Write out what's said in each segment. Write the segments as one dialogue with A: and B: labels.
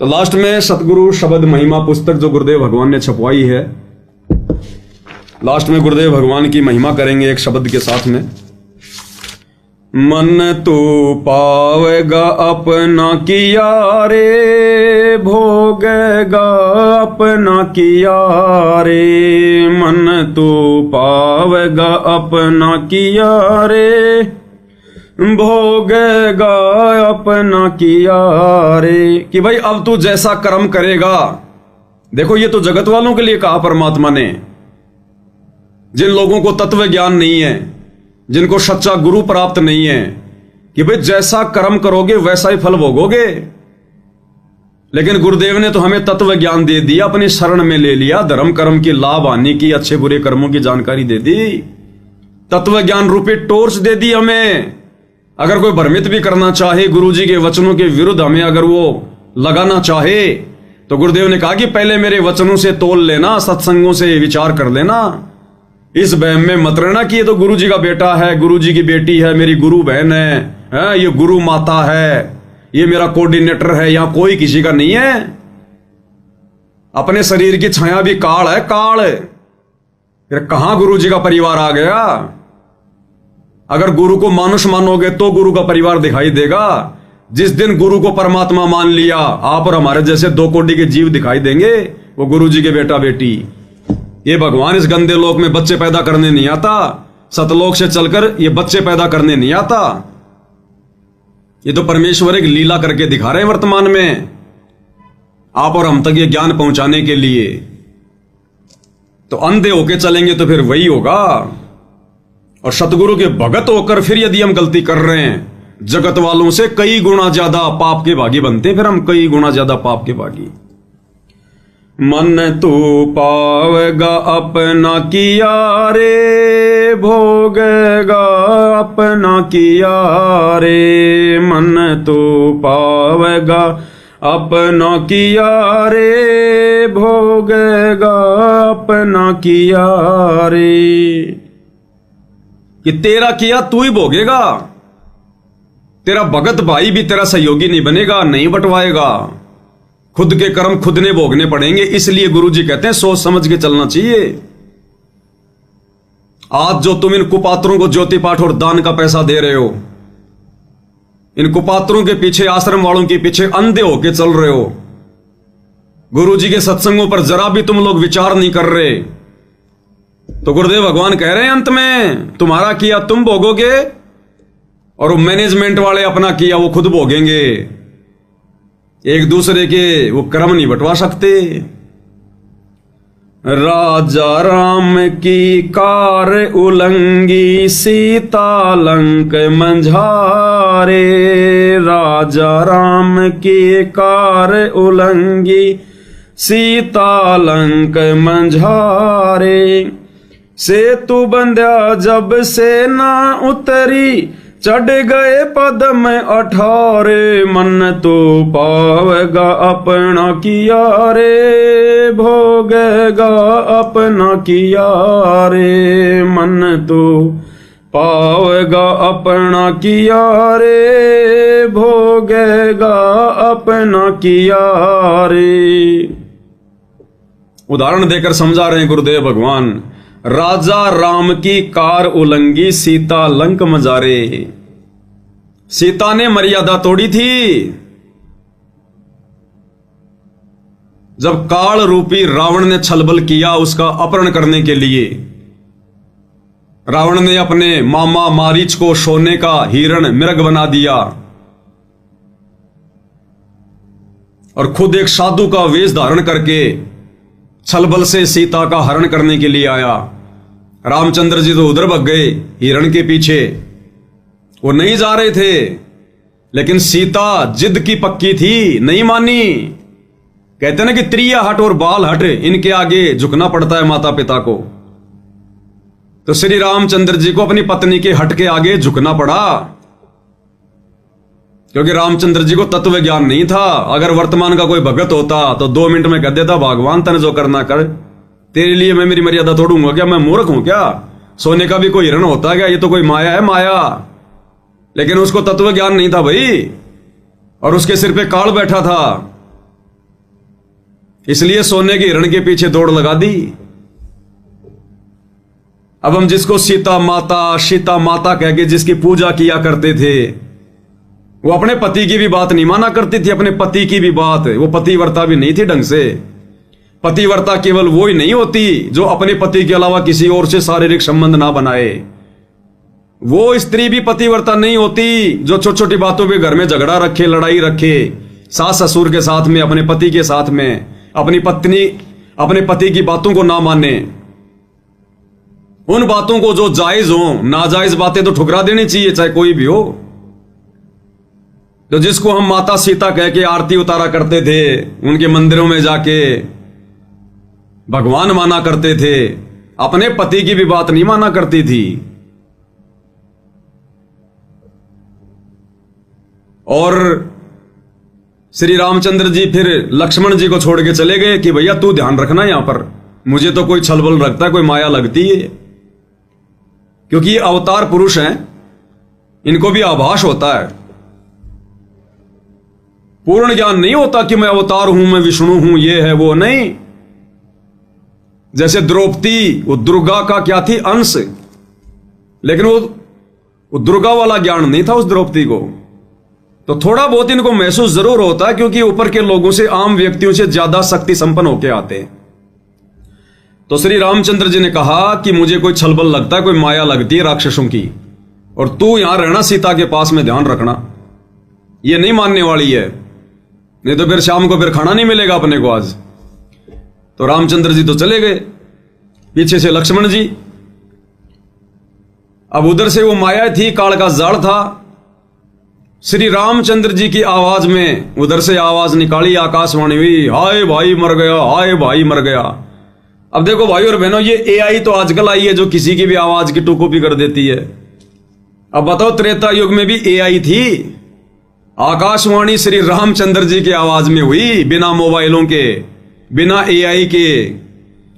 A: तो लास्ट में सतगुरु शब्द महिमा पुस्तक जो गुरुदेव भगवान ने छपवाई है, लास्ट में गुरुदेव भगवान की महिमा करेंगे एक शब्द के साथ में। मन तू पावेगा अपना किया रे, भोगेगा अपना किया रे। मन तू पावेगा अपना किया रे, भोगेगा अपना किया रे। कि भाई अब तू जैसा कर्म करेगा, देखो ये तो जगत वालों के लिए कहा परमात्मा ने, जिन लोगों को तत्व ज्ञान नहीं है, जिनको सच्चा गुरु प्राप्त नहीं है, कि भाई जैसा कर्म करोगे वैसा ही फल भोगोगे। लेकिन गुरुदेव ने तो हमें तत्व ज्ञान दे दिया, अपनी शरण में ले लिया, धर्म कर्म की लाभ हानि की, अच्छे बुरे कर्मों की जानकारी दे दी, तत्व ज्ञान रूपी टॉर्च दे दी हमें। अगर कोई भ्रमित भी करना चाहे, गुरुजी के वचनों के विरुद्ध हमें अगर वो लगाना चाहे, तो गुरुदेव ने कहा कि पहले मेरे वचनों से तोल लेना, सत्संगों से विचार कर लेना, इस वहम में मत रहना कि ये तो गुरुजी का बेटा है, गुरुजी की बेटी है, मेरी गुरु बहन है, ये गुरु माता है, ये मेरा कोऑर्डिनेटर है, यहां कोई किसी का नहीं है। अपने शरीर की छाया भी काल है, काल। फिर कहां गुरुजी का परिवार आ गया? अगर गुरु को मानुष मानोगे तो गुरु का परिवार दिखाई देगा। जिस दिन गुरु को परमात्मा मान लिया, आप और हमारे जैसे 2 कोटि के जीव दिखाई देंगे, वो गुरुजी के बेटा बेटी। ये भगवान इस गंदे लोक में बच्चे पैदा करने नहीं आता, सतलोक से चलकर ये बच्चे पैदा करने नहीं आता। ये तो परमेश्वर एक लीला करके दिखा रहे हैं वर्तमान में, आप और हम तक ये ज्ञान पहुंचाने के लिए। तो अंधे होके चलेंगे तो फिर वही होगा। और सतगुरु के भगत होकर फिर यदि हम गलती कर रहे हैं, जगत वालों से कई गुना ज्यादा पाप के भागी बनते हैं, फिर हम कई गुना ज्यादा पाप के भागी। मन तू पावेगा अपना किया रे, भोगेगा अपना किया रे। मन तू पावेगा अपना किया रे, भोगेगा अपना किया रे। कि तेरा किया तू ही भोगेगा, तेरा भगत भाई भी तेरा सहयोगी नहीं बनेगा, नहीं बंटवाएगा। खुद के कर्म खुद ने भोगने पड़ेंगे। इसलिए गुरुजी कहते हैं सोच समझ के चलना चाहिए। आज जो तुम इन कुपात्रों को ज्योति पाठ और दान का पैसा दे रहे हो, इन कुपात्रों के पीछे, आश्रम वालों के पीछे अंधे होके चल रहे हो, गुरुजी के सत्संगों पर जरा भी तुम लोग विचार नहीं कर रहे, तो गुरुदेव भगवान कह रहे हैं अंत में तुम्हारा किया तुम भोगोगे, और मैनेजमेंट वाले अपना किया वो खुद भोगेंगे। एक दूसरे के वो कर्म नहीं बंटवा सकते। राजा राम की कार उलंगी, सीता लंक मंझारे। राजा राम की कार उलंगी, सीता लंक मंझारे। सेतु बंध्या जब से ना उतरी, चढ़ गए पद में 18। मन तो पावेगा अपना किया रे, भोगेगा अपना किया रे। मन तो पावेगा अपना किया रे, भोगेगा अपना किया रे। उदाहरण देकर समझा रहे हैं गुरुदेव भगवान। राजा राम की कार उलंगी, सीता लंक मजारे। सीता ने मर्यादा तोड़ी थी। जब काल रूपी रावण ने छलबल किया उसका अपहरण करने के लिए, रावण ने अपने मामा मारीच को सोने का हिरण मृग बना दिया और खुद एक साधु का वेश धारण करके छलबल से सीता का हरण करने के लिए आया। रामचंद्र जी तो उधर भग गए हिरण के पीछे, वो नहीं जा रहे थे, लेकिन सीता जिद की पक्की थी, नहीं मानी। कहते ना कि त्रिया हट और बाल हट, इनके आगे झुकना पड़ता है माता पिता को। तो श्री रामचंद्र जी को अपनी पत्नी के हट के आगे झुकना पड़ा, क्योंकि रामचंद्र जी को तत्व ज्ञान नहीं था। अगर वर्तमान का कोई भगत होता तो 2 मिनट में कह देता भगवान तने जो करना कर, तेरे लिए मैं मेरी मर्यादा तोड़ूंगा क्या? मैं मूर्ख हूं क्या? सोने का भी कोई हिरण होता है क्या? ये तो कोई माया है, माया। लेकिन उसको तत्व ज्ञान नहीं था भाई, और उसके सिर पे काल बैठा था। इसलिए सोने के हिरण के पीछे दौड़ लगा दी। अब हम जिसको सीता माता कह के जिसकी पूजा किया करते थे, वो अपने पति की भी बात नहीं माना करती थी, अपने पति की भी बात। वो पतिव्रता भी नहीं थी ढंग से। पतिव्रता केवल वो ही नहीं होती जो अपने पति के अलावा किसी और से शारीरिक संबंध ना बनाए। वो स्त्री भी पतिव्रता नहीं होती जो छोटी छोटी बातों पे घर में झगड़ा रखे, लड़ाई रखे, सास ससुर के साथ में, अपने पति के साथ में, अपनी पत्नी अपने पति की बातों को ना माने। उन बातों को जो जायज हो, नाजायज बातें तो ठुकरा देनी चाहिए, चाहे कोई भी हो। तो जिसको हम माता सीता कह के आरती उतारा करते थे, उनके मंदिरों में जाके भगवान माना करते थे, अपने पति की भी बात नहीं माना करती थी। और श्री रामचंद्र जी फिर लक्ष्मण जी को छोड़ के चले गए कि भैया तू ध्यान रखना यहां पर, मुझे तो कोई छलबल रखता है, कोई माया लगती है। क्योंकि ये अवतार पुरुष हैं, इनको भी आभास होता है, पूर्ण ज्ञान नहीं होता कि मैं अवतार हूं, मैं विष्णु हूं, ये है वो नहीं। जैसे द्रौपदी, वो दुर्गा का क्या थी, अंश, लेकिन वो दुर्गा वाला ज्ञान नहीं था उस द्रौपदी को। तो थोड़ा बहुत इनको महसूस जरूर होता है, क्योंकि ऊपर के लोगों से, आम व्यक्तियों से ज्यादा शक्ति संपन्न होके आते हैं। तो श्री रामचंद्र जी ने कहा कि मुझे कोई छलबल लगता है, कोई माया लगती है राक्षसों की, और तू यहां रहना सीता के पास में, ध्यान रखना, ये नहीं मानने वाली है, नहीं तो फिर शाम को फिर खाना नहीं मिलेगा अपने को आज। तो रामचंद्र जी तो चले गए, पीछे से लक्ष्मण जी। अब उधर से वो माया थी, काल का जाल था। श्री रामचंद्र जी की आवाज में उधर से आवाज निकाली, आकाशवाणी हुई, हाय भाई मर गया, हाय भाई मर गया। अब देखो भाई और बहनों, ये एआई तो आजकल आई है जो किसी की भी आवाज की टू कॉपी कर देती है। अब बताओ, त्रेता युग में भी एआई थी? आकाशवाणी श्री रामचंद्र जी की आवाज में हुई, बिना मोबाइलों के, बिना एआई के।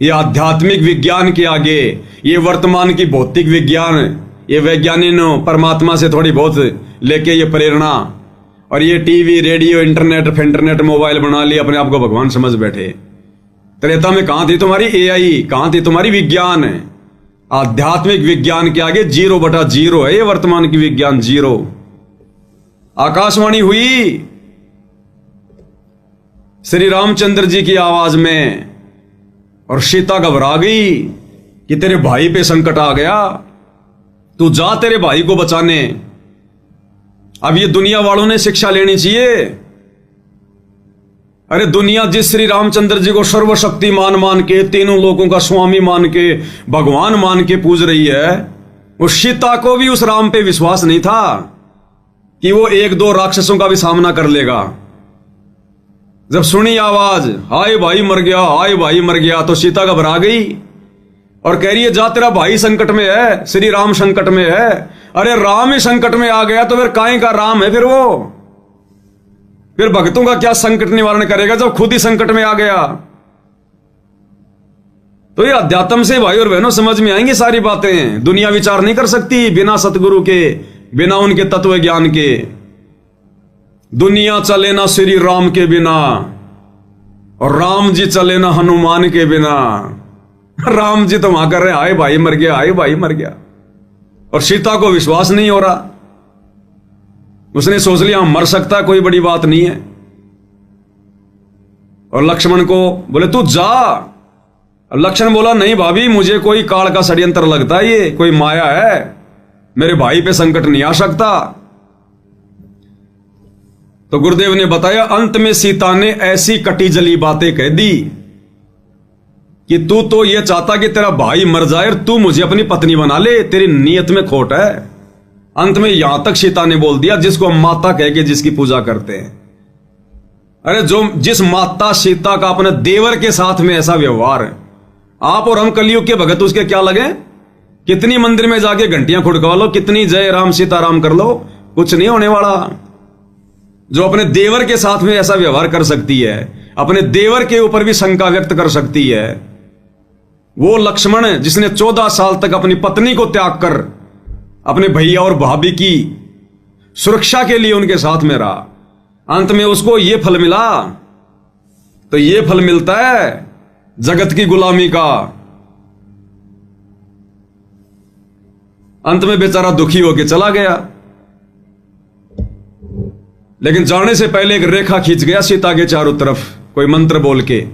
A: ये आध्यात्मिक विज्ञान के आगे, ये वर्तमान की भौतिक विज्ञान, ये वैज्ञानिक परमात्मा से थोड़ी बहुत लेके ये प्रेरणा, और ये टीवी, रेडियो, इंटरनेट मोबाइल बना लिया, अपने आप को भगवान समझ बैठे। त्रेता में कहां थी तुम्हारी एआई, कहां थी तुम्हारी विज्ञान? आध्यात्मिक विज्ञान के आगे 0/0 है ये वर्तमान की विज्ञान, 0। आकाशवाणी हुई श्री रामचंद्र जी की आवाज में, और सीता घबरा गई कि तेरे भाई पे संकट आ गया, तू जा तेरे भाई को बचाने। अब ये दुनिया वालों ने शिक्षा लेनी चाहिए। अरे दुनिया जिस श्री रामचंद्र जी को सर्वशक्तिमान मान के, तीनों लोगों का स्वामी मान के, भगवान मान के पूज रही है, वो सीता को भी उस राम पे विश्वास नहीं था कि वो 1-2 राक्षसों का भी सामना कर लेगा। जब सुनी आवाज, हाय भाई मर गया, हाय भाई मर गया, तो सीता घबरा गई और कह रही है, जा तेरा भाई संकट में है, श्री राम संकट में है। अरे राम ही संकट में आ गया तो फिर काहे का राम है फिर वो? फिर भक्तों का क्या संकट निवारण करेगा जब खुद ही संकट में आ गया? तो ये अध्यात्म से भाई और बहनों समझ में आएंगी सारी बातें। दुनिया विचार नहीं कर सकती बिना सतगुरु के, बिना उनके तत्व ज्ञान के। दुनिया चले ना श्री राम के बिना, और राम जी चले ना हनुमान के बिना। राम जी तो वहां कर रहे, हाय भाई मर गया, हाय भाई मर गया, और सीता को विश्वास नहीं हो रहा। उसने सोच लिया मर सकता है, कोई बड़ी बात नहीं है। और लक्ष्मण को बोले तू जा। लक्ष्मण बोला, नहीं भाभी, मुझे कोई काल का षड्यंत्र लगता है, ये कोई माया है, मेरे भाई पे संकट नहीं आ सकता। तो गुरुदेव ने बताया, अंत में सीता ने ऐसी कटी जली बातें कह दी कि तू तो ये चाहता कि तेरा भाई मर जाए और तू मुझे अपनी पत्नी बना ले, तेरी नीयत में खोट है। अंत में यहां तक सीता ने बोल दिया, जिसको हम माता कह के जिसकी पूजा करते हैं। अरे जिस माता सीता का अपने देवर के साथ में ऐसा व्यवहार है, आप और हम कलयुग के भगत उसके क्या लगे? कितनी मंदिर में जाके घंटियां खुड़कवा लो, कितनी जय राम सीताराम कर लो, कुछ नहीं होने वाला। जो अपने देवर के साथ में ऐसा व्यवहार कर सकती है, अपने देवर के ऊपर भी शंका व्यक्त कर सकती है, वो लक्ष्मण जिसने 14 साल तक अपनी पत्नी को त्याग कर अपने भैया और भाभी की सुरक्षा के लिए उनके साथ में रहा, अंत में उसको यह फल मिला तो ये फल मिलता है जगत की गुलामी का। अंत में बेचारा दुखी होकर चला गया, लेकिन जाने से पहले एक रेखा खींच गया सीता के चारों तरफ, कोई मंत्र बोल के।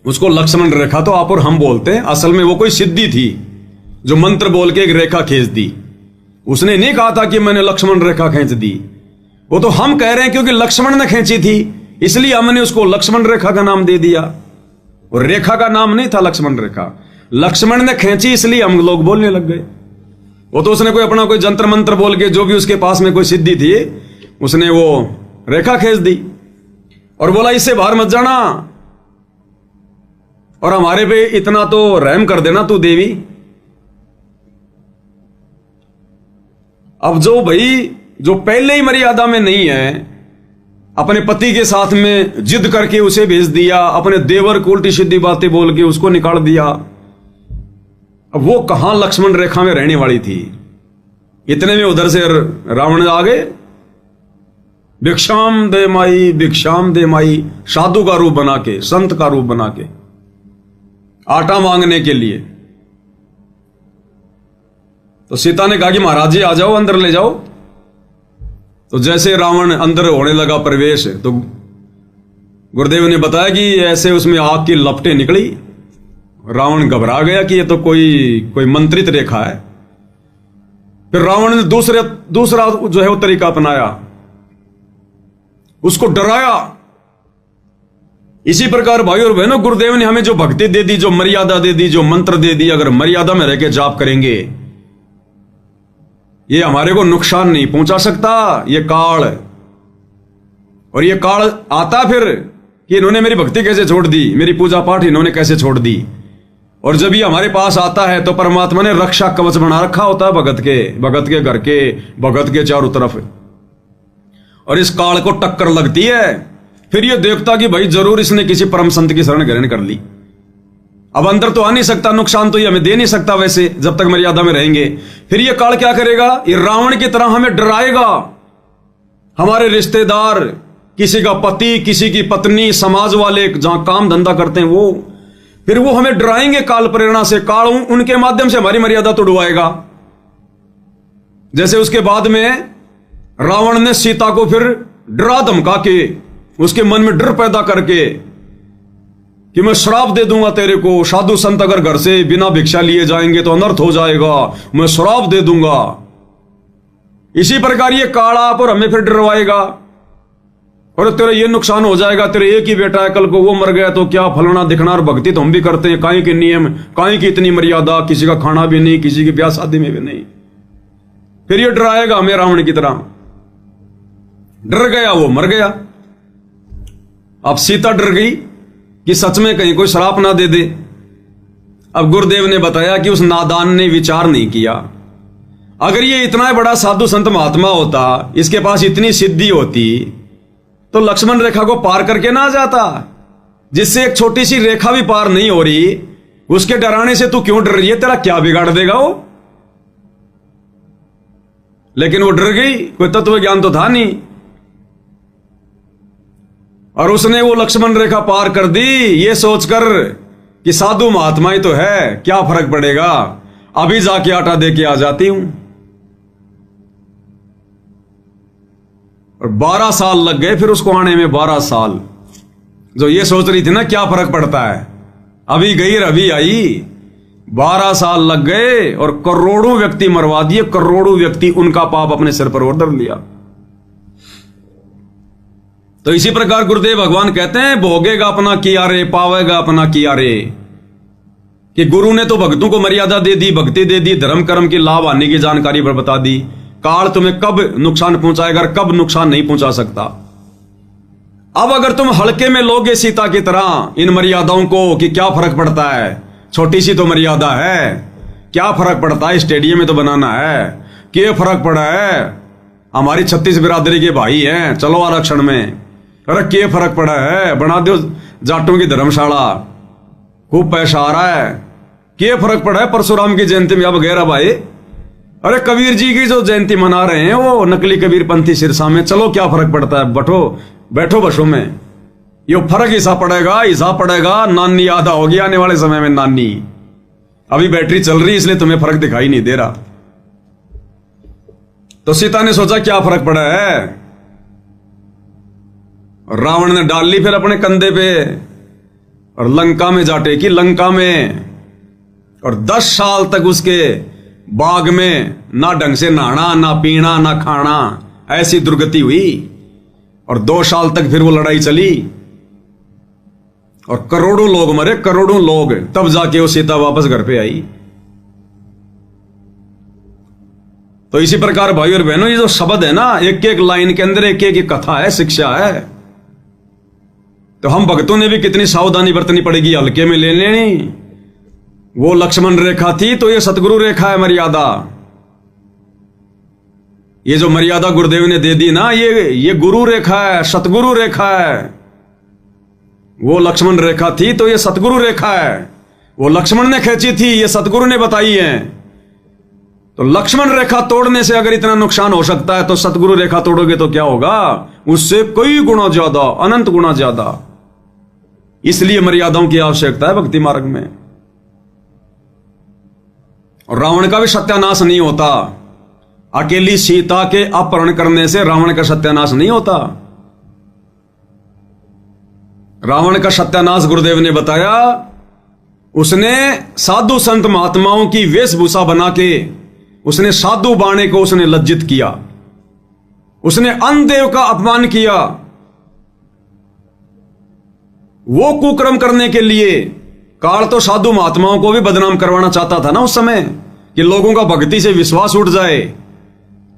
A: उसको लक्ष्मण रेखा तो आप और हम बोलते हैं, असल में वो कोई सिद्धि थी जो मंत्र बोल के एक रेखा खींच दी। उसने नहीं कहा था कि मैंने लक्ष्मण रेखा खींच दी, वो तो हम कह रहे हैं क्योंकि लक्ष्मण ने खींची थी इसलिए हमने उसको लक्ष्मण रेखा का नाम दे दिया। और रेखा का नाम नहीं था लक्ष्मण रेखा, लक्ष्मण ने खींची इसलिए हम लोग बोलने लग गए। वो तो उसने कोई अपना कोई जंत्र मंत्र बोल के, जो भी उसके पास में कोई सिद्धि थी, उसने वो रेखा खींच दी और बोला इससे बाहर मत जाना और हमारे पे इतना तो रहम कर देना तू देवी। अब जो भाई जो पहले ही मर्यादा में नहीं है, अपने पति के साथ में जिद करके उसे भेज दिया, अपने देवर को उल्टी सीधी बातें बोल के उसको निकाल दिया, अब वो कहां लक्ष्मण रेखा में रहने वाली थी। इतने में उधर से रावण आ गए, भिक्षाम दे माई, भिक्षाम दे माई, साधु का रूप बना के, संत का रूप बना के, आटा मांगने के लिए। तो सीता ने कहा कि महाराज जी आ जाओ, अंदर ले जाओ। तो जैसे रावण अंदर होने लगा प्रवेश, तो गुरुदेव ने बताया कि ऐसे उसमें आग की लपटें निकली। रावण घबरा गया कि ये तो कोई मंत्रित रेखा है। फिर रावण ने दूसरा जो है वो तरीका अपनाया, उसको डराया। इसी प्रकार भाई और बहनों, गुरुदेव ने हमें जो भक्ति दे दी, जो मर्यादा दे दी, जो मंत्र दे दी, अगर मर्यादा में रह के जाप करेंगे, ये हमारे को नुकसान नहीं पहुंचा सकता। ये काल, और ये काल आता फिर कि इन्होंने मेरी भक्ति कैसे छोड़ दी, मेरी पूजा पाठ इन्होंने कैसे छोड़ दी। और जब ये हमारे पास आता है तो परमात्मा ने रक्षा कवच बना रखा होता है भगत के घर के, भगत के चारों तरफ। और इस काल को टक्कर लगती है, फिर ये देखता कि भाई जरूर इसने किसी परम संत की शरण ग्रहण कर ली। अब अंदर तो आ नहीं सकता, नुकसान तो ये हमें दे नहीं सकता वैसे, जब तक मर्यादा में रहेंगे। फिर ये काल क्या करेगा, ये रावण की तरह हमें डराएगा। हमारे रिश्तेदार, किसी का पति, किसी की पत्नी, समाज वाले जहां काम धंधा करते हैं वो, फिर वो हमें डराएंगे काल प्रेरणा से। काल उनके माध्यम से हमारी मर्यादा तो डुबाएगा। जैसे उसके बाद में रावण ने सीता को फिर डरा धमका के, उसके मन में डर पैदा करके कि मैं श्राप दे दूंगा तेरे को, साधु संत अगर घर से बिना भिक्षा लिए जाएंगे तो अनर्थ हो जाएगा, मैं श्राप दे दूंगा। इसी प्रकार ये काला पर हमें फिर डरवाएगा, और तेरा ये नुकसान हो जाएगा, तेरे एक ही बेटा है, कल को वो मर गया तो क्या फलना दिखना। और भक्ति तो हम भी करते हैं, काहे के नियम, काहे की इतनी मर्यादा, किसी का खाना भी नहीं, किसी की ब्याह शादी में भी नहीं। फिर ये डराएगा हमें रावण की तरह। डर गया, वो मर गया। अब सीता डर गई कि सच में कहीं कोई श्राप ना दे दे। अब गुरुदेव ने बताया कि उस नादान ने विचार नहीं किया। अगर ये इतना बड़ा साधु संत महात्मा होता, इसके पास इतनी सिद्धि होती, तो लक्ष्मण रेखा को पार करके ना जाता। जिससे एक छोटी सी रेखा भी पार नहीं हो रही, उसके डराने से तू क्यों डर रही है, तेरा क्या बिगाड़ देगा वो। लेकिन वो डर गई, कोई तत्व ज्ञान तो था नहीं, और उसने वो लक्ष्मण रेखा पार कर दी, ये सोचकर कि साधु महात्मा ही तो है, क्या फर्क पड़ेगा, अभी जाके आटा दे के आ जाती हूं। और 12 साल लग गए फिर उसको आने में, 12 साल। जो ये सोच रही थी ना क्या फर्क पड़ता है, अभी गई अभी आई, 12 साल लग गए और करोड़ों व्यक्ति मरवा दिए, करोड़ों व्यक्ति उनका पाप अपने सिर पर और धर लिया। तो इसी प्रकार गुरुदेव भगवान कहते हैं, भोगेगा अपना किया रे, पावेगा अपना किया रे। कि गुरु ने तो भक्तों को मर्यादा दे दी, भक्ति दे दी, धर्म कर्म की लाभ आने की जानकारी पर बता दी। काल तुम्हें कब नुकसान पहुंचाएगा, कब नुकसान नहीं पहुंचा सकता। अब अगर तुम हल्के में लोगे सीता की तरह इन मर्यादाओं को, कि क्या फर्क पड़ता है, छोटी सी तो मर्यादा है, क्या फर्क पड़ता है, स्टेडियम में तो बनाना है, क्या फर्क पड़ा है, हमारी 36 बिरादरी के भाई हैं, चलो आरक्षण में, अरे क्या फर्क पड़ा है, बना दो जाटों की धर्मशाला, खूब पैसा आ रहा है, क्या फर्क पड़ा है, परशुराम की जयंती में अब गैर भाई, अरे कबीर जी की जो जयंती मना रहे हैं वो नकली कबीर पंथी सिरसा में, चलो क्या फर्क पड़ता है, बैठो बसों में। ये फर्क हिस्सा पड़ेगा नानी आधा होगी आने वाले समय में। नानी अभी बैटरी चल रही इसलिए तुम्हें फर्क दिखाई नहीं दे रहा। तो सीता ने सोचा क्या फर्क पड़ा है, रावण ने डाल ली फिर अपने कंधे पे और लंका में जा टेकी, लंका में। और 10 साल तक उसके बाग में ना ढंग से नहाना, ना पीना, ना खाना, ऐसी दुर्गति हुई। और 2 साल तक फिर वो लड़ाई चली और करोड़ों लोग मरे, करोड़ों लोग। तब जाके वो सीता वापस घर पे आई। तो इसी प्रकार भाई और बहनों, ये जो शब्द है ना, एक एक लाइन के अंदर एक एक कथा है, शिक्षा है। तो हम भक्तों ने भी कितनी सावधानी बरतनी पड़ेगी, हल्के में ले लेनी। वो लक्ष्मण रेखा थी तो ये सतगुरु रेखा है, मर्यादा। ये जो मर्यादा गुरुदेव ने दे दी ना, ये गुरु रेखा है, सतगुरु रेखा है। वो लक्ष्मण रेखा थी तो ये सतगुरु रेखा है। वो लक्ष्मण ने खींची थी, ये सतगुरु ने बताई है। तो लक्ष्मण रेखा तोड़ने से अगर इतना नुकसान हो सकता है तो सतगुरु रेखा तोड़ोगे तो क्या होगा, उससे कई गुना ज्यादा, अनंत गुना ज्यादा। इसलिए मर्यादाओं की आवश्यकता है भक्ति मार्ग में। और रावण का भी सत्यानाश नहीं होता। अकेली सीता के अपहरण करने से रावण का सत्यानाश नहीं होता। रावण का सत्यानाश गुरुदेव ने बताया, उसने साधु संत महात्माओं की वेशभूषा बना के उसने साधु बाणे को उसने लज्जित किया, उसने अन्नदेव का अपमान किया। वो कुकर्म करने के लिए काल तो साधु महात्माओं को भी बदनाम करवाना चाहता था ना उस समय, कि लोगों का भक्ति से विश्वास उठ जाए।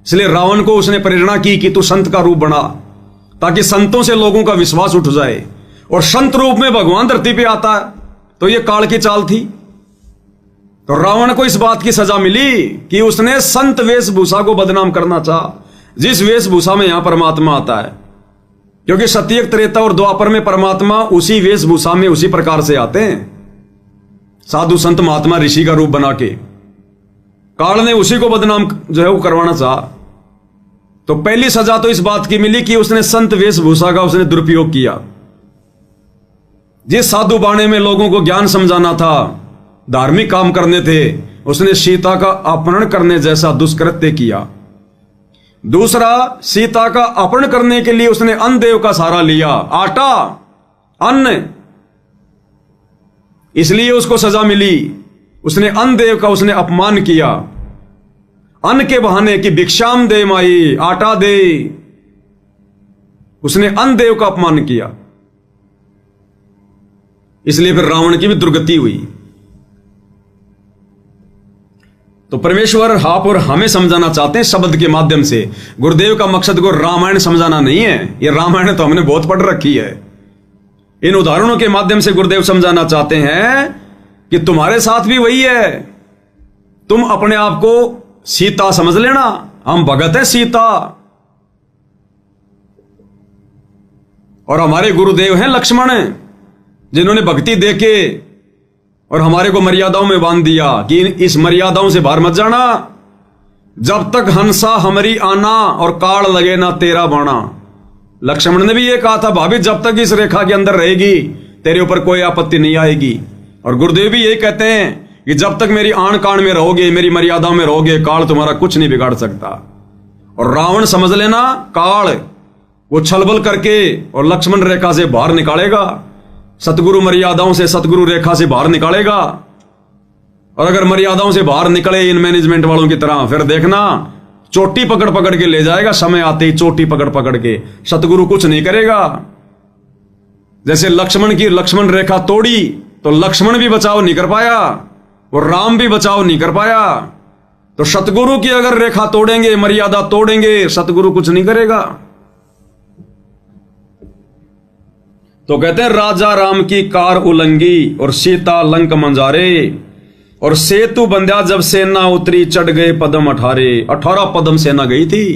A: इसलिए रावण को उसने प्रेरणा की कि तू संत का रूप बना, ताकि संतों से लोगों का विश्वास उठ जाए। और संत रूप में भगवान धरती पे आता है, तो ये काल की चाल थी। तो रावण को इस बात की सजा मिली कि उसने संत वेशभूषा को बदनाम करना चाहा, जिस वेशभूषा में यहां परमात्मा आता है। क्योंकि सत्ययुग, त्रेता और द्वापर में परमात्मा उसी वेशभूषा में उसी प्रकार से आते हैं, साधु संत महात्मा ऋषि का रूप बना के। काल ने उसी को बदनाम जो है वो करवाना चाहा। तो पहली सजा तो इस बात की मिली कि उसने संत वेशभूषा का उसने दुरुपयोग किया। जिस साधु बाणे में लोगों को ज्ञान समझाना था, धार्मिक काम करने थे, उसने सीता का अपहरण करने जैसा दुष्कृत्य किया। दूसरा, सीता का अपहरण करने के लिए उसने अन्नदेव का सहारा लिया, आटा, अन्न, इसलिए उसको सजा मिली। उसने अन्नदेव का उसने अपमान किया, अन्न के बहाने कि भिक्षाम दे माई, आटा दे। उसने अन्नदेव का अपमान किया, इसलिए फिर रावण की भी दुर्गति हुई। तो परमेश्वर आप और हमें समझाना चाहते हैं शब्द के माध्यम से। गुरुदेव का मकसद को रामायण समझाना नहीं है, ये रामायण तो हमने बहुत पढ़ रखी है। इन उदाहरणों के माध्यम से गुरुदेव समझाना चाहते हैं कि तुम्हारे साथ भी वही है। तुम अपने आप को सीता समझ लेना, हम भगत है सीता, और हमारे गुरुदेव हैं लक्ष्मण, जिन्होंने भक्ति देके और हमारे को मर्यादाओं में बांध दिया कि इस मर्यादाओं से बाहर मत जाना। जब तक हंसा हमारी आना और काल लगे ना तेरा बाणा। लक्ष्मण ने भी ये कहा था, भाभी जब तक इस रेखा के अंदर रहेगी तेरे ऊपर कोई आपत्ति नहीं आएगी। और गुरुदेव भी यही कहते हैं कि जब तक मेरी आन कान में रहोगे, मेरी मर्यादाओं में रहोगे, काल तुम्हारा कुछ नहीं बिगाड़ सकता। और रावण समझ लेना, काल वो छलबल करके और लक्ष्मण रेखा से बाहर निकालेगा, सतगुरु मर्यादाओं से, सतगुरु रेखा से बाहर निकालेगा। और अगर मर्यादाओं से बाहर निकले इन मैनेजमेंट वालों की तरह, फिर देखना चोटी पकड़ पकड़ के ले जाएगा, समय आते ही चोटी पकड़ पकड़ के। सतगुरु कुछ नहीं करेगा। जैसे लक्ष्मण की लक्ष्मण रेखा तोड़ी तो लक्ष्मण भी बचाव नहीं कर पाया और राम भी बचाव नहीं कर पाया। तो सतगुरु की अगर रेखा तोड़ेंगे, मर्यादा तोड़ेंगे, सतगुरु कुछ नहीं करेगा। तो कहते हैं राजा राम की कार उलंगी और सीता लंक मंजारे, और सेतु बंध्या जब सेना उतरी चढ़ गए पदम 18 पदम सेना गई थी,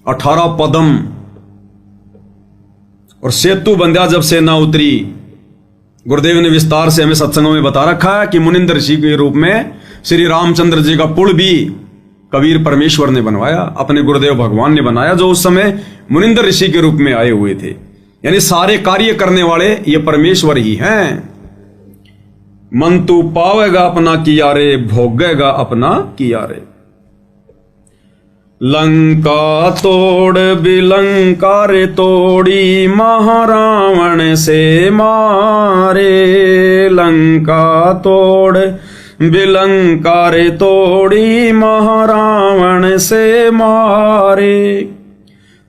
A: 18 पदम। और सेतु बंध्या जब सेना उतरी, गुरुदेव ने विस्तार से हमें सत्संगों में बता रखा है कि मुनिंदर ऋषि के रूप में श्री रामचंद्र जी का पुल भी कबीर परमेश्वर ने बनवाया, अपने गुरुदेव भगवान ने बनाया, जो उस समय मुनिंदर ऋषि के रूप में आए हुए थे। यानी सारे कार्य करने वाले ये परमेश्वर ही हैं। मन तू पावेगा अपना किया रे, भोगेगा अपना किया रे। लंका तोड़ बिलंका रे तोड़ी, महारावण से मारे। लंका तोड़ बिलंका रे तोड़ी, महारावण से मारे।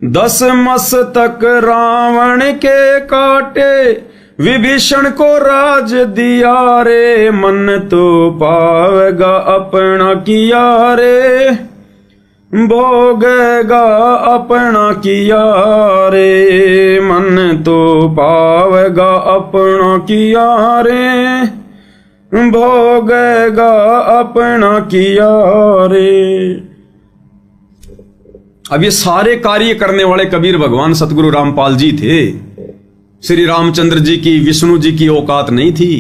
A: 10 मस्तक रावण के काटे, विभीषण को राज दिया रे। मन तो पावेगा अपना किया रे, भोगेगा अपना किया रे। मन तो पावेगा अपना किया रे, भोगेगा अपना किया रे। अब ये सारे कार्य करने वाले कबीर भगवान सतगुरु रामपाल जी थे। श्री रामचंद्र जी की, विष्णु जी की औकात नहीं थी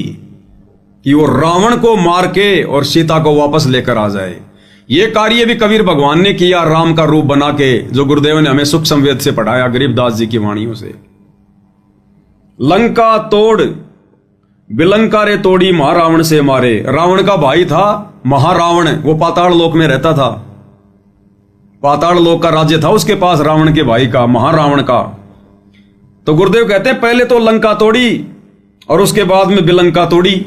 A: कि वो रावण को मार के और सीता को वापस लेकर आ जाए। ये कार्य भी कबीर भगवान ने किया राम का रूप बना के, जो गुरुदेव ने हमें सुख संवेद से पढ़ाया गरीबदास जी की वाणियों से। लंका तोड़ बिलंका रे तोड़ी, महारावण से मारे। रावण का भाई था महारावण, वो पाताल लोक में रहता था। पाताल लोक का राज्य था उसके पास, रावण के भाई का, महारावण का। तो गुरुदेव कहते हैं पहले तो लंका तोड़ी और उसके बाद में बिलंका तोड़ी,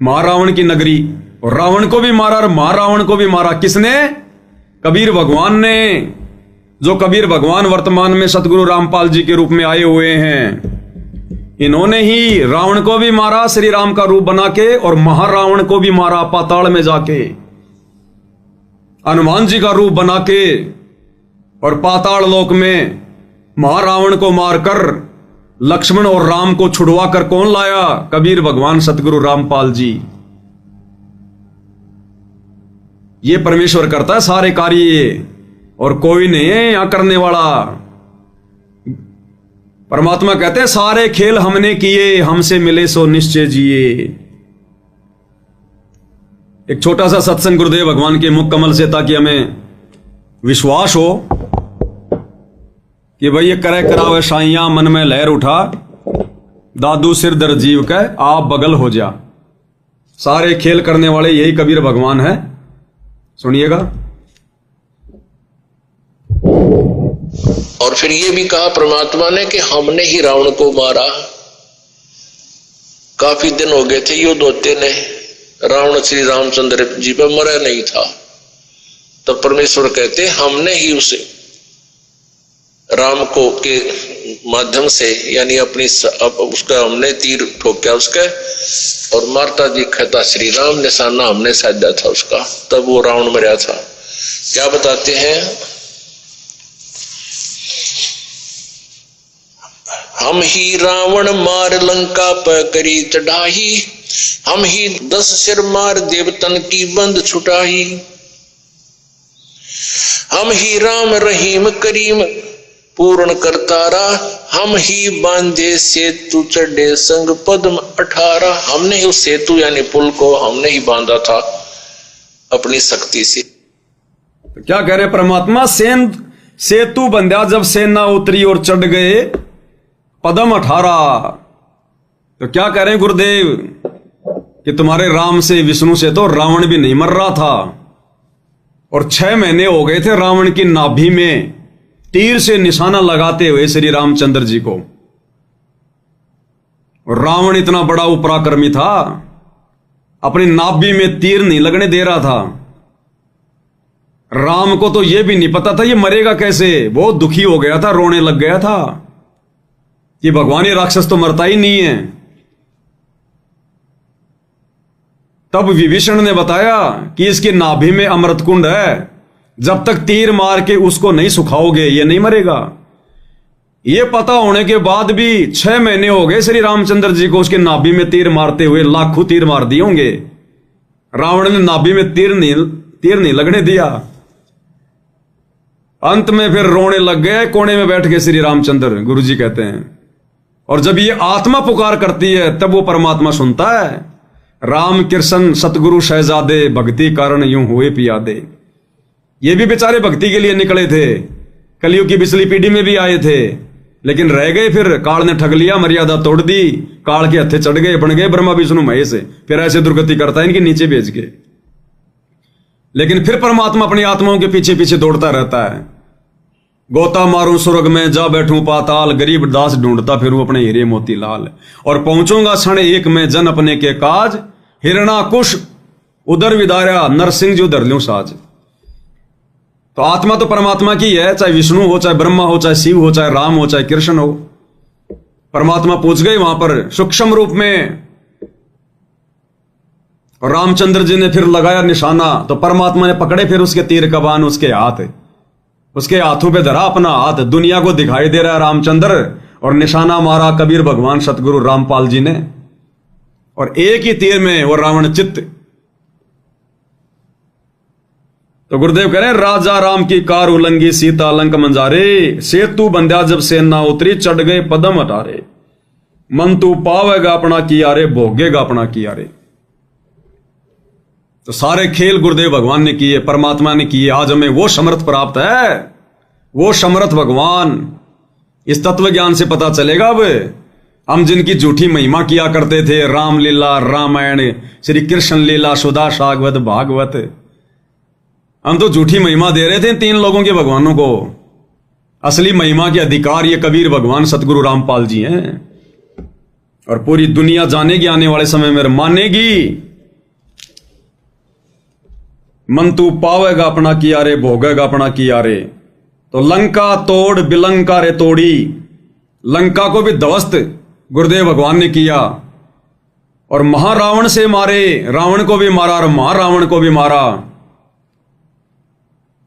A: महारावण की नगरी। और रावण को भी मारा और महारावण को भी मारा। किसने? कबीर भगवान ने। जो कबीर भगवान वर्तमान में सतगुरु रामपाल जी के रूप में आए हुए हैं, इन्होंने ही रावण को भी मारा श्री राम का रूप बना के, और महारावण को भी मारा पाताल में जाके हनुमान जी का रूप बना के। और पाताल लोक में महारावण को मारकर लक्ष्मण और राम को छुड़वा कर कौन लाया? कबीर भगवान सतगुरु रामपाल जी। ये परमेश्वर करता है सारे कार्य, और कोई नहीं है यहां करने वाला। परमात्मा कहते हैं सारे खेल हमने किए, हमसे मिले सो निश्चय जिए। एक छोटा सा सत्संग गुरुदेव भगवान के मुख कमल से, ताकि हमें विश्वास हो कि भाई ये करे करावे साइया, मन में लहर उठा, दादू सिर दर जीव का आप बगल हो जा। सारे खेल करने वाले यही कबीर भगवान है। सुनिएगा।
B: और फिर ये भी कहा परमात्मा ने कि हमने ही रावण को मारा। काफी दिन हो गए थे युद्ध होते ने, रावण श्री रामचंद्र जी पर मरा नहीं था। तब परमेश्वर कहते हमने ही उसे राम को के माध्यम से, यानी अपनी उसका हमने तीर ठोका उसका, और मारता दिखा था श्री राम, निशाना हमने साधा था उसका, तब वो रावण मरा था। क्या बताते हैं? हम ही रावण मार लंका पर करी चढ़ाई, हम ही 10 सिर मार देवतन की बंद छुटाई। हम ही राम रहीम करीम पूर्ण करतारा, हम ही बांधे सेतु चढ़े संग पद्म 18। हमने ही उस सेतु यानी पुल को हमने ही बांधा था अपनी शक्ति से।
A: तो क्या कह रहे परमात्मा? सेतु बंधा जब सेना उतरी और चढ़ गए पदम 18। तो क्या कह रहे हैं गुरुदेव कि तुम्हारे राम से, विष्णु से तो रावण भी नहीं मर रहा था, और 6 महीने हो गए थे रावण की नाभि में तीर से निशाना लगाते हुए श्री रामचंद्र जी को। और रावण इतना बड़ा उपराक्रमी था, अपनी नाभि में तीर नहीं लगने दे रहा था। राम को तो यह भी नहीं पता था ये मरेगा कैसे। बहुत दुखी हो गया था, रोने लग गया था कि भगवान ये राक्षस तो मरता ही नहीं है। तब विभीषण ने बताया कि इसकी नाभि में अमृत कुंड है, जब तक तीर मार के उसको नहीं सुखाओगे ये नहीं मरेगा। ये पता होने के बाद भी 6 महीने हो गए श्री रामचंद्र जी को उसके नाभि में तीर मारते हुए। लाखों तीर मार दिए होंगे, रावण ने नाभि में तीर नहीं लगने दिया। अंत में फिर रोने लग गए कोने में बैठ के श्री रामचंद्र, गुरुजी कहते हैं। और जब ये आत्मा पुकार करती है तब वो परमात्मा सुनता है। राम कृष्ण सतगुरु शहजादे, भक्ति कारण यूं हुए पियादे। ये भी बेचारे भक्ति के लिए निकले थे, कलयुग की पिछली पीढ़ी में भी आए थे, लेकिन रह गए, फिर काल ने ठग लिया, मर्यादा तोड़ दी, काल के हत्थे चढ़ गए, बन गए ब्रह्मा विष्णु महेश, फिर ऐसे दुर्गति करता है इनके नीचे भेज के। लेकिन फिर परमात्मा अपनी आत्माओं के पीछे पीछे दौड़ता रहता है। गोता मारूं स्वर्ग में, जा बैठूं पाताल, गरीब दास ढूंढता फिरूं अपने हीरे मोती लाल, और पहुंचूंगा क्षण एक में जन अपने के काज, हिरणा कुश उधर विदारा, नरसिंह जी उधर लूं साज। तो आत्मा तो परमात्मा की है, चाहे विष्णु हो, चाहे ब्रह्मा हो, चाहे शिव हो, चाहे राम हो, चाहे कृष्ण हो। परमात्मा पहुंच गए वहां पर सूक्ष्म रूप में, और रामचंद्र जी ने फिर लगाया निशाना, तो परमात्मा ने पकड़े फिर उसके तीर कमान, उसके हाथ, उसके हाथों पे धरा अपना हाथ, दुनिया को दिखाई दे रहा है रामचंद्र, और निशाना मारा कबीर भगवान सतगुरु रामपाल जी ने, और एक ही तीर में वो रावण चित्त। तो गुरुदेव कह रहे हैं, राजा राम की कार उलंगी, सीता लंक मंजारे, सेतु बंध्या जब सेना उतरी, चढ़ गए पदम अटारे, मन तू पावेगा अपना किया रे, भोगेगा अपना किया रे। तो सारे खेल गुरुदेव भगवान ने किए, परमात्मा ने किए। आज हमें वो समर्थ प्राप्त है, वो समर्थ भगवान। इस तत्व ज्ञान से पता चलेगा अब हम जिनकी झूठी महिमा किया करते थे, रामलीला, रामायण, श्री कृष्ण लीला, सुधा सागवत, भागवत, हम तो झूठी महिमा दे रहे थे 3 लोगों के भगवानों को। असली महिमा के अधिकार ये कबीर भगवान सतगुरु रामपाल जी हैं, और पूरी दुनिया जानेगी आने वाले समय में, मानेगी। मन तू पावेगा अपना किया रे, भोगेगा अपना किया रे। तो लंका तोड़ बिलंका रे तोड़ी, लंका को भी ध्वस्त गुरुदेव भगवान ने किया, और महारावण से मारे, रावण को भी मारा और महारावण को भी मारा।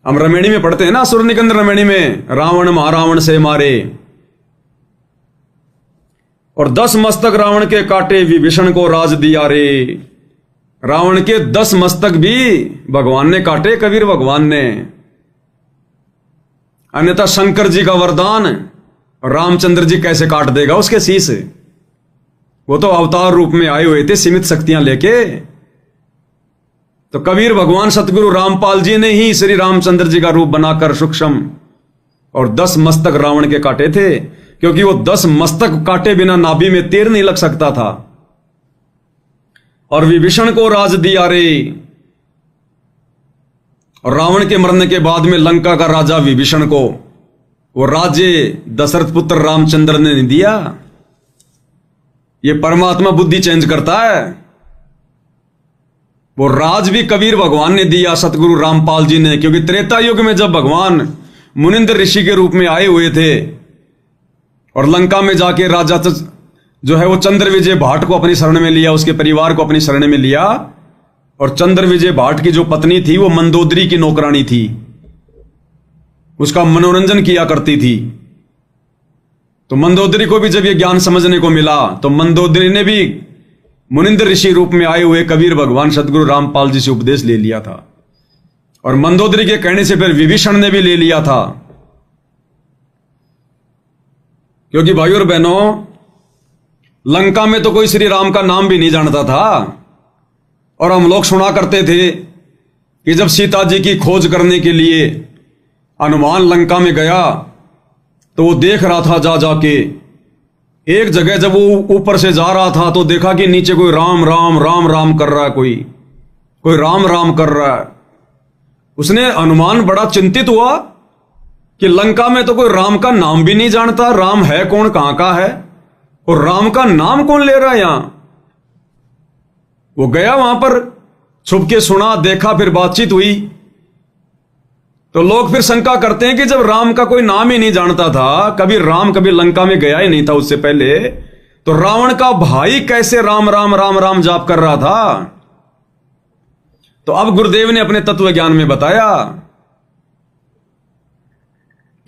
A: हम रमेणी में पढ़ते हैं ना, असुर निकंद रमेणी में, रावण महारावण से मारे, और 10 मस्तक रावण के काटे, विभीषण को राज दिया रे। रावण के 10 मस्तक भी भगवान ने काटे, कबीर भगवान ने। अन्यथा शंकर जी का वरदान रामचंद्र जी कैसे काट देगा उसके शीश? वो तो अवतार रूप में आए हुए थे सीमित शक्तियां लेके। तो कबीर भगवान सतगुरु रामपाल जी ने ही श्री रामचंद्र जी का रूप बनाकर सूक्ष्म और 10 मस्तक रावण के काटे थे, क्योंकि वो 10 मस्तक काटे बिना नाभि में तीर नहीं लग सकता था। और विभीषण को राज दिया रे। और रावण के मरने के बाद में लंका का राजा विभीषण को वो राज्य दशरथ पुत्र रामचंद्र ने नहीं दिया। ये परमात्मा बुद्धि चेंज करता है। वो राज भी कबीर भगवान ने दिया, सतगुरु रामपाल जी ने, क्योंकि त्रेता युग में जब भगवान मुनिंद्र ऋषि के रूप में आए हुए थे और लंका में जाके राजा जो है वो चंद्र विजय भाट को अपनी शरण में लिया, उसके परिवार को अपनी शरण में लिया। और चंद्र विजय भाट की जो पत्नी थी वो मंदोदरी की नौकरानी थी, उसका मनोरंजन किया करती थी। तो मंदोदरी को भी जब ये ज्ञान समझने को मिला तो मंदोदरी ने भी मुनिंद्र ऋषि रूप में आए हुए कबीर भगवान सतगुरु रामपाल जी से उपदेश ले लिया था। और मंदोदरी के कहने से फिर विभीषण ने भी ले लिया था। क्योंकि भाइयों और बहनों, लंका में तो कोई श्री राम का नाम भी नहीं जानता था। और हम लोग सुना करते थे कि जब सीता जी की खोज करने के लिए हनुमान लंका में गया तो वो देख रहा था जा जाके एक जगह, जब वो ऊपर से जा रहा था तो देखा कि नीचे कोई राम राम राम राम कर रहा है, कोई राम राम कर रहा है। उसने हनुमान बड़ा चिंतित हुआ कि लंका में तो कोई राम का नाम भी नहीं जानता, राम है कौन, कहां का है, और राम का नाम कौन ले रहा है यहां। वो गया वहां पर, छुप के सुना, देखा, फिर बातचीत हुई। तो लोग फिर शंका करते हैं कि जब राम का कोई नाम ही नहीं जानता था, कभी राम कभी लंका में गया ही नहीं था उससे पहले, तो रावण का भाई कैसे राम राम राम राम जाप कर रहा था। तो अब गुरुदेव ने अपने तत्व ज्ञान में बताया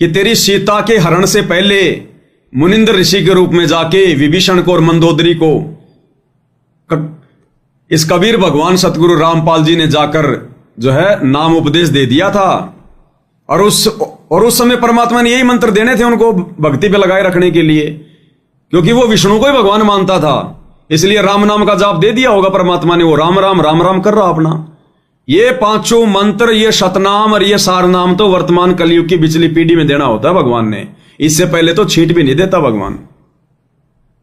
A: कि तेरी सीता के हरण से पहले मुनिंद्र ऋषि के रूप में जाके विभीषण को और मंदोदरी को इस कबीर भगवान सतगुरु रामपाल जी ने जाकर जो है नाम उपदेश दे दिया था। और उस समय परमात्मा ने यही मंत्र देने थे उनको भक्ति पे लगाए रखने के लिए, क्योंकि वो विष्णु को ही भगवान मानता था। इसलिए राम नाम का जाप दे दिया होगा परमात्मा ने, वो राम राम राम राम कर रहा अपना। ये 5 मंत्र, ये शतनाम और ये सारनाम तो वर्तमान कलयुग की पिछली पीढ़ी में देना होता है भगवान ने। इससे पहले तो छींट भी नहीं देता भगवान।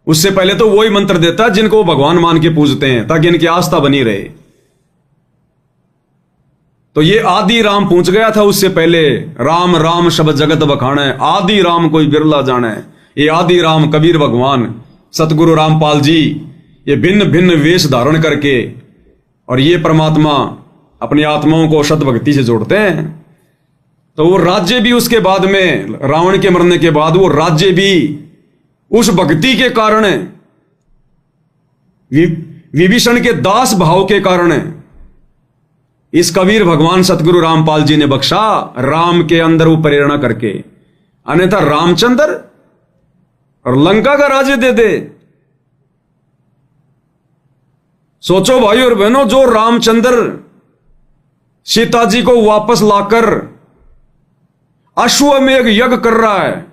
A: उससे पहले तो वही मंत्र देता जिनको वो भगवान मान के पूजते हैं, ताकि इनकी आस्था बनी रहे। तो ये आदि राम पूछ गया था उससे पहले, राम राम शब्द जगत बखाने, आदि राम कोई बिरला जाने। ये आदि राम कबीर भगवान सतगुरु रामपाल जी ये भिन्न भिन्न वेश धारण करके और ये परमात्मा अपनी आत्माओं को शत भक्ति से जोड़ते हैं। तो वो राज्य भी उसके बाद में, रावण के मरने के बाद वो राज्य भी उस भक्ति के कारण, विभीषण के दास भाव के कारण इस कबीर भगवान सतगुरु रामपाल जी ने बख्शा, राम के अंदर वो प्रेरणा करके। अन्यथा रामचंद्र और लंका का राज्य दे दे। सोचो भाई और बहनों, जो रामचंद्र सीता जी को वापस लाकर अश्वमेध यज्ञ कर रहा है,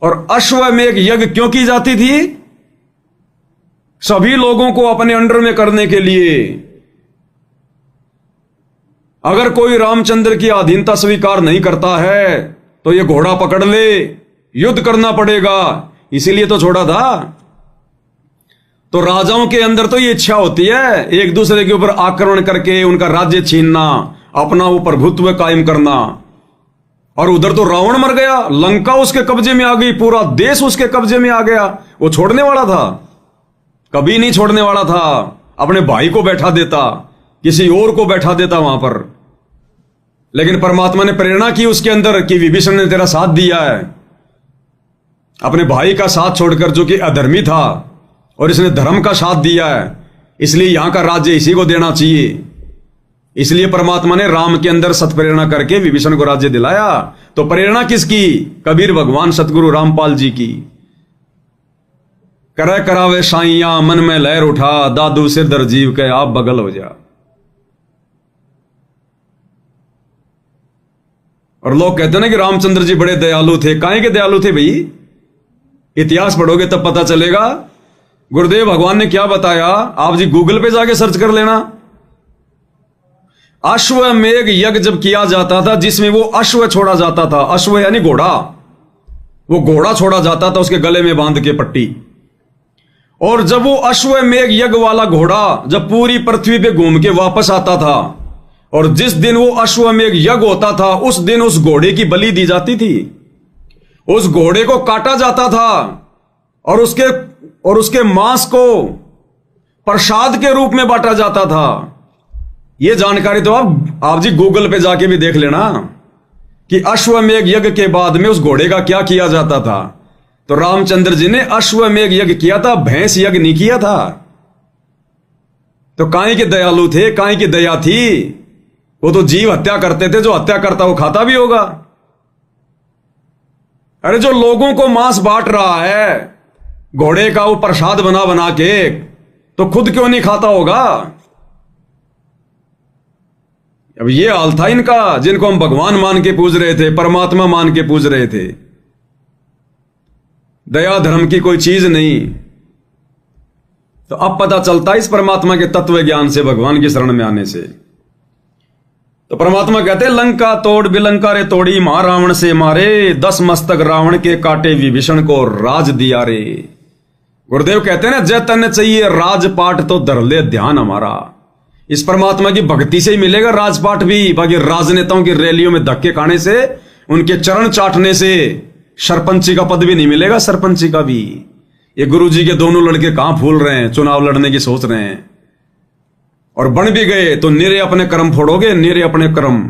A: और अश्वमेध यज्ञ क्यों की जाती थी? सभी लोगों को अपने अंडर में करने के लिए। अगर कोई रामचंद्र की अधीनता स्वीकार नहीं करता है तो ये घोड़ा पकड़ ले, युद्ध करना पड़ेगा, इसीलिए तो छोड़ा था। तो राजाओं के अंदर तो ये इच्छा होती है एक दूसरे के ऊपर आक्रमण करके उनका राज्य छीनना, अपना वो प्रभुत्व कायम करना। और उधर तो रावण मर गया, लंका उसके कब्जे में आ गई, पूरा देश उसके कब्जे में आ गया। वो छोड़ने वाला था? कभी नहीं छोड़ने वाला था। अपने भाई को बैठा देता, किसी और को बैठा देता वहां पर। लेकिन परमात्मा ने प्रेरणा की उसके अंदर कि विभीषण ने तेरा साथ दिया है, अपने भाई का साथ छोड़कर, जो कि अधर्मी था, और इसने धर्म का साथ दिया है, इसलिए यहां का राज्य इसी को देना चाहिए। इसलिए परमात्मा ने राम के अंदर सत्प्रेरणा करके विभीषण को राज्य दिलाया। तो प्रेरणा किसकी? कबीर भगवान सतगुरु रामपाल जी की। करे करावे साइया मन में लहर उठा, दादू सिर दर जीव के आप बगल हो जा। और लोग कहते हैं ना कि रामचंद्र जी बड़े दयालु थे। काहे के दयालु थे भाई? इतिहास पढ़ोगे तब पता चलेगा। गुरुदेव भगवान ने क्या बताया, आप जी गूगल पे जाके सर्च कर लेना। अश्वमेध यज्ञ जब किया जाता था, जिसमें वो अश्व छोड़ा जाता था, अश्व यानी घोड़ा, वो घोड़ा छोड़ा जाता था उसके गले में बांध के पट्टी। और जब वो अश्वमेध यज्ञ वाला घोड़ा जब पूरी पृथ्वी पे घूम के वापस आता था, और जिस दिन वो अश्वमेध यज्ञ होता था, उस दिन उस घोड़े की बलि दी जाती थी। उस घोड़े को काटा जाता था और उसके मांस को प्रसाद के रूप में बांटा जाता था। ये जानकारी तो आप जी गूगल पे जाके भी देख लेना कि अश्वमेध यज्ञ के बाद में उस घोड़े का क्या किया जाता था। तो रामचंद्र जी ने अश्वमेध यज्ञ किया था, भैंस यज्ञ नहीं किया था। तो काहे के दयालु थे, काहे की दया थी? वो तो जीव हत्या करते थे, जो हत्या करता वो खाता भी होगा। अरे जो लोगों को मांस बांट रहा है घोड़े का, वो प्रसाद बना बना के, तो खुद क्यों नहीं खाता होगा? अब ये हाल था इनका, जिनको हम भगवान मान के पूज रहे थे, परमात्मा मान के पूज रहे थे। दया धर्म की कोई चीज नहीं। तो अब पता चलता है इस परमात्मा के तत्व ज्ञान से, भगवान की शरण में आने से। तो परमात्मा कहते हैं, लंका तोड़ बिलंका रे तोड़ी, महारावण से मारे, 10 मस्तक रावण के काटे, विभीषण को राज दिया रे। गुरुदेव कहते हैं ना, जय तन चाहिए राजपाट तो धर ले ध्यान हमारा। इस परमात्मा की भक्ति से ही मिलेगा राजपाट भी। बाकी राजनेताओं की रैलियों में धक्के खाने से, उनके चरण चाटने से सरपंची का पद भी नहीं मिलेगा, सरपंची का भी। ये गुरुजी के दोनों लड़के कहां फूल रहे हैं, चुनाव लड़ने की सोच रहे हैं, और बन भी गए तो निरे अपने कर्म फोड़ोगे, निरे अपने कर्म।